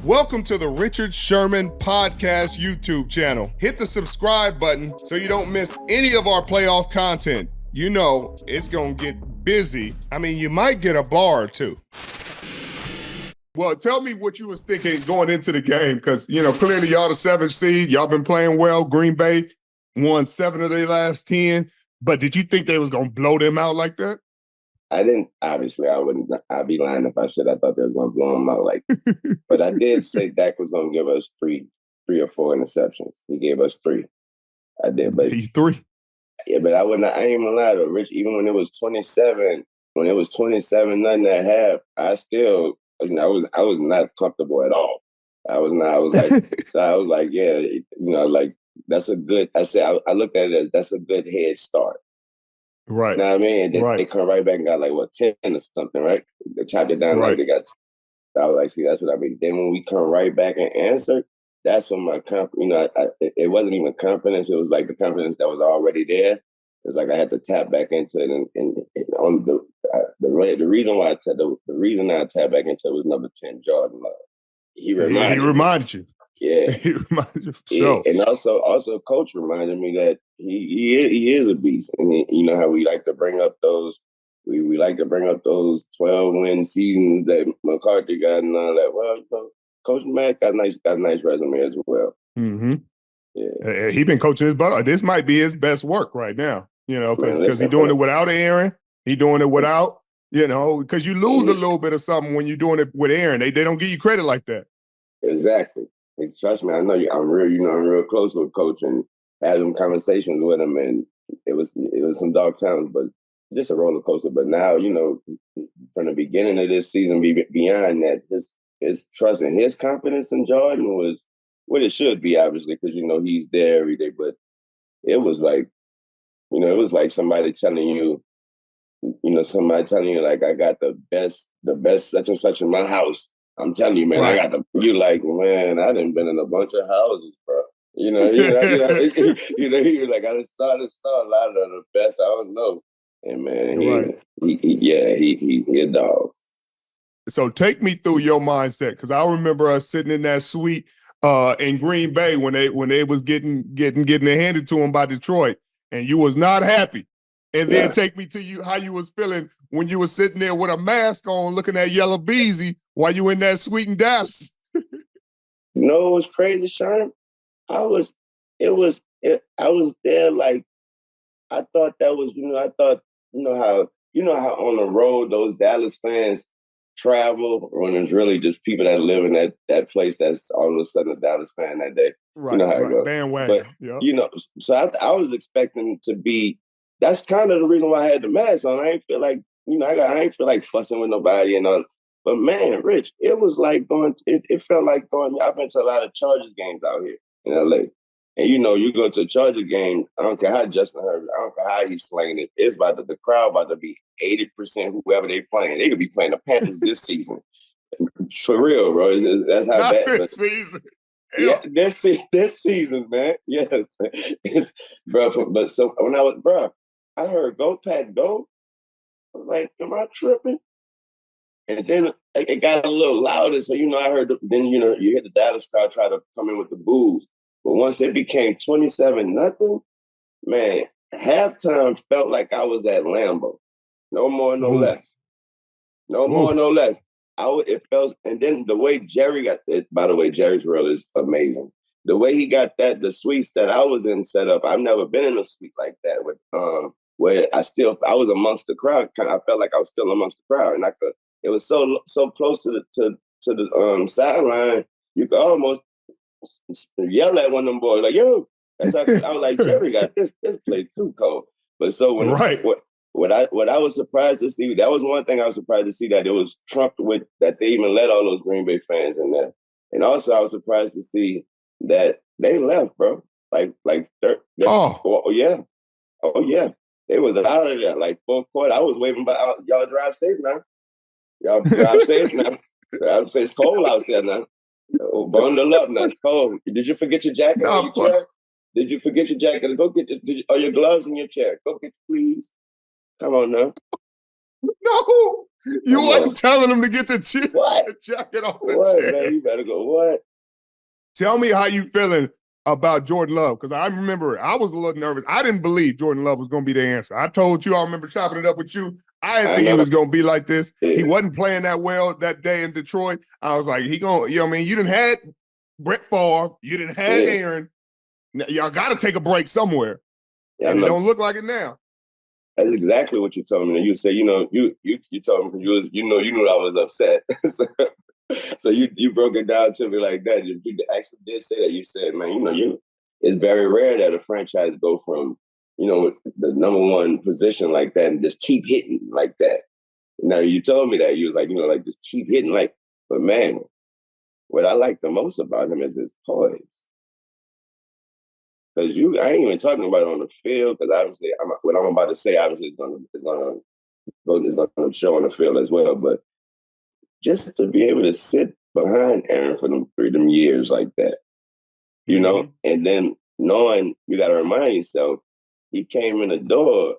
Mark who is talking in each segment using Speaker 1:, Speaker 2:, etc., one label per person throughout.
Speaker 1: Welcome to the Richard Sherman Podcast YouTube channel. Hit the subscribe button so you don't miss any of our playoff content. You know, it's going to get busy. I mean, you might get a bar or two. Well, tell me what you was thinking going into the game, because, you know, clearly y'all the 7th seed. Y'all been playing well. Green Bay won 7 of their last 10. But did you think they was going to blow them out like that?
Speaker 2: I didn't. Obviously, I'd be lying if I said I thought they was going to blow them out like that. But I did say Dak was going to give us three or four interceptions. He gave us 3. I did. But
Speaker 1: he's 3.
Speaker 2: Yeah, but I ain't even lie to Rich. Even when it was 27, nothing at half, I still, I was not comfortable at all. I was like, so I was like, yeah, like that's a good. I looked at it as that's a good head start.
Speaker 1: Right.
Speaker 2: You know what I mean? They come right back and got like 10 or something, right? They chopped it down like they got 10. I was like, see, that's what I mean. Then when we come right back and answer, that's when my confidence, it wasn't even confidence. It was like the confidence that was already there. It was like I had to tap back into it. And on the reason why the reason I tapped back into it was number 10, Jordan Love. He reminded you. Yeah.
Speaker 1: He reminded you for sure.
Speaker 2: And also Coach reminded me that he is a beast. And you know how we like to bring up those, we like to bring up those 12-win seasons that McCarthy got and all that. Well, Coach Mack got a nice resume as well.
Speaker 1: Mm-hmm.
Speaker 2: Yeah.
Speaker 1: He been coaching his butt off. This might be his best work right now, because he's doing it without Aaron. He doing it without, because you lose a little bit of something when you're doing it with Aaron. They don't give you credit like that.
Speaker 2: Exactly. And trust me, I know you. I'm real close with Coach and had some conversations with him, and it was some dark times, but just a roller coaster. But now, from the beginning of this season, beyond that, his trust and his confidence in Jordan was what it should be, obviously, because he's there every day. But it was like, somebody telling you, like, I got the best such and such in my house. I'm telling you, man, right. I got you like, man, I done been in a bunch of houses, bro. He was like, I just saw a lot of the best. I don't know. And man, he a dog.
Speaker 1: So take me through your mindset, because I remember us sitting in that suite in Green Bay when they was getting it handed to him by Detroit, and you was not happy. And then take me to how you was feeling when you was sitting there with a mask on, looking at Yellow Beezy while you in that suite in Dallas.
Speaker 2: It was crazy, Sean. I was there like, I thought that was, how on the road those Dallas fans travel when it's really just people that live in that place that's all of a sudden a Dallas fan that day.
Speaker 1: Right,
Speaker 2: how it goes.
Speaker 1: Bandwagon.
Speaker 2: But, so I was expecting to be, that's kind of the reason why I had the mask on. I ain't feel like, I ain't feel like fussing with nobody and all. But man, Rich, it was like it felt like going, I've been to a lot of Chargers games out here in LA. And you go to a Charger game, I don't care how Justin Herbert, I don't care how he's slinging it. It's the crowd about to be 80% whoever they playing. They could be playing the Panthers this season. For real, bro. That's how bad.
Speaker 1: This season.
Speaker 2: Yeah, this season, man. Yes. Bro, but so when I heard Go Pack Go. I was like, am I tripping? And then it got a little louder. So, I heard, then, you hear the Dallas crowd try to come in with the boos. But once it became 27-0, man, halftime felt like I was at Lambeau. No more, no less. No more, no less. It felt, and then the way Jerry got it, by the way, Jerry's world is amazing. The way he got the suites that I was in set up, I've never been in a suite like that with where I was amongst the crowd. I felt like I was still amongst the crowd, and it was so close to the sideline, you could almost yell at one of them boys like, "Yo!" I was like, Jerry got this place too cold. But so when what I was surprised to see, that was one thing I was surprised to see, that it was trumped with that they even let all those Green Bay fans in there, and also I was surprised to see that they left, bro. Oh yeah. They was out of there like fourth quarter. I was waving by, y'all drive safe now. Y'all drive safe now. I say it's cold out there now. Oh, bundle up now. It's cold. Did you forget your jacket on your chair? Did you forget your jacket? Go get your gloves in your chair. Go get please. Come on now.
Speaker 1: No, you
Speaker 2: Come
Speaker 1: wasn't
Speaker 2: on.
Speaker 1: telling him to get the
Speaker 2: What?
Speaker 1: jacket off the
Speaker 2: What,
Speaker 1: chair.
Speaker 2: man? You better go. What?
Speaker 1: Tell me how you feeling about Jordan Love, because I remember I was a little nervous. I didn't believe Jordan Love was going to be the answer. I told you, I remember chopping it up with you. I didn't think he was going to be like this.
Speaker 2: Yeah.
Speaker 1: He wasn't playing that well that day in Detroit. I was like, he going, you know what I mean? You didn't had Brett Favre. You didn't had Aaron. Now, y'all got to take a break somewhere.
Speaker 2: Yeah,
Speaker 1: and it don't look like it now.
Speaker 2: That's exactly what you told me. And you said, you told me because you knew I was upset. So you broke it down to me like that. You actually did say that. You said, man, it's very rare that a franchise go from, the number one position like that and just keep hitting like that. Now you told me that. You was like, like just keep hitting like, but man, what I like the most about him is his poise. Because I ain't even talking about it on the field, because obviously what I'm about to say obviously is gonna show on the field as well. But just to be able to sit behind Aaron for them years like that, and then knowing you got to remind yourself, he came in the door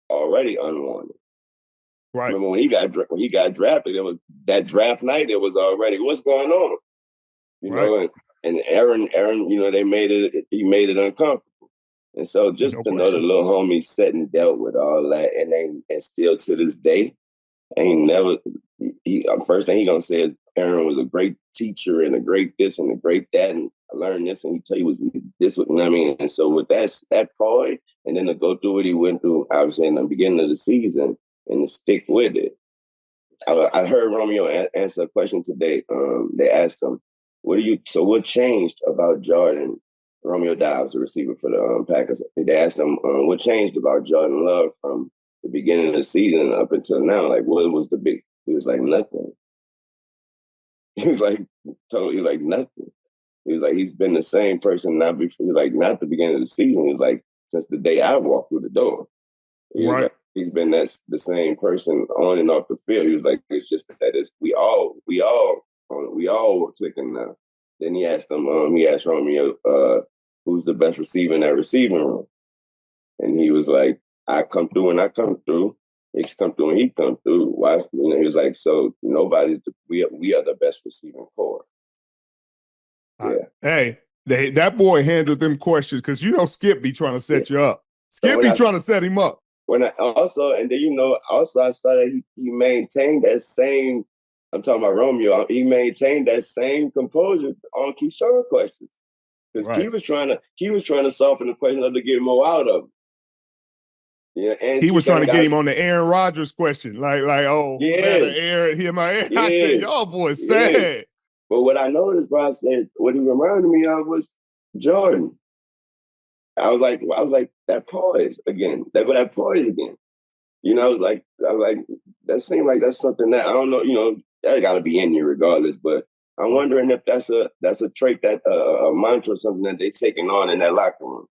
Speaker 2: already unwanted.
Speaker 1: Right.
Speaker 2: Remember when he got drafted? It was that draft night. It was already what's going on, know, and Aaron, he made it uncomfortable. And so just to know the little homie sat and dealt with all that, and still to this day, ain't never. First thing he gonna say is Aaron was a great teacher and a great this and a great that, and I learned this, and he tell you was this, what I mean. And so with that poise, and then to go through what he went through, obviously in the beginning of the season, and to stick with it. I heard Romeo answer a question today. They asked him, what changed about Jordan? Romeo Dobbs, the receiver for the Packers. They asked him, what changed about Jordan Love from the beginning of the season up until now? Like, what was the big? He was like, nothing. He was like, totally like nothing. He was like, he's been the same person now before. He was like, not the beginning of the season. He was like, since the day I walked through the door. He was like, he's been the same person on and off the field. He was like, it's just that we all were clicking now. Then he asked Romeo, who's the best receiver in that receiving room? And he was like, I come through and I come through. Hicks come through and he come through. Why? He was like, so we are the best receiving core. Yeah.
Speaker 1: Hey, that boy handled them questions because Skip be trying to set you up. Skip be trying to set him up.
Speaker 2: I saw that he maintained that same. I'm talking about Romeo. He maintained that same composure on Keyshawn questions because he was trying to soften the question to get more out of him. Yeah, and
Speaker 1: he was trying to get him on the Aaron Rodgers question, Aaron, hear my Aaron. I said, y'all boys sad.
Speaker 2: But what I noticed, bro, I said, what he reminded me of was Jordan. I was like, that poise again. That poise again. I was like, that seemed like that's something that I don't know. That got to be in you regardless. But I'm wondering if that's a trait, that a mantra, or something that they're taking on in that locker room.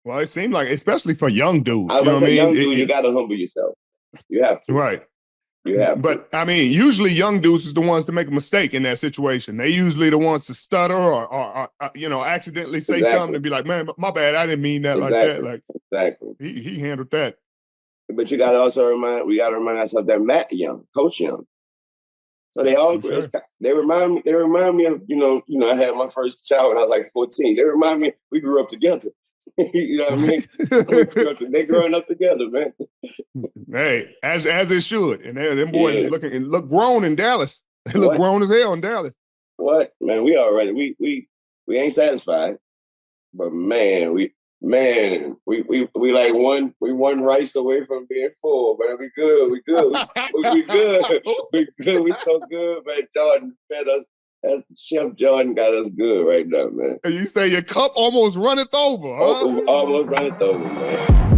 Speaker 1: Well, it seemed like, especially for young dudes.
Speaker 2: I was going to say, young dudes, you got to humble yourself. You have to.
Speaker 1: Right.
Speaker 2: You have to.
Speaker 1: But, I mean, usually young dudes is the ones to make a mistake in that situation. They usually the ones to stutter or accidentally say something and be like, man, my bad, I didn't mean that like that. Like,
Speaker 2: exactly.
Speaker 1: He handled that.
Speaker 2: But you got to also remind ourselves that Matt Young, Coach Young. So they all they remind me of, I had my first child when I was like 14. They remind me we grew up together. You know what I mean? They growing up together, man.
Speaker 1: Hey, as it should. And them boys look grown in Dallas. They look grown as hell in Dallas.
Speaker 2: What? Man, we already we ain't satisfied. But man, we like one rice away from being full, man. We good. We good. We good. We good. We so good, man. Jordan fed us. Chef Jordan got us good right now, man.
Speaker 1: You say your cup almost runneth over, huh?
Speaker 2: Almost runneth over, man.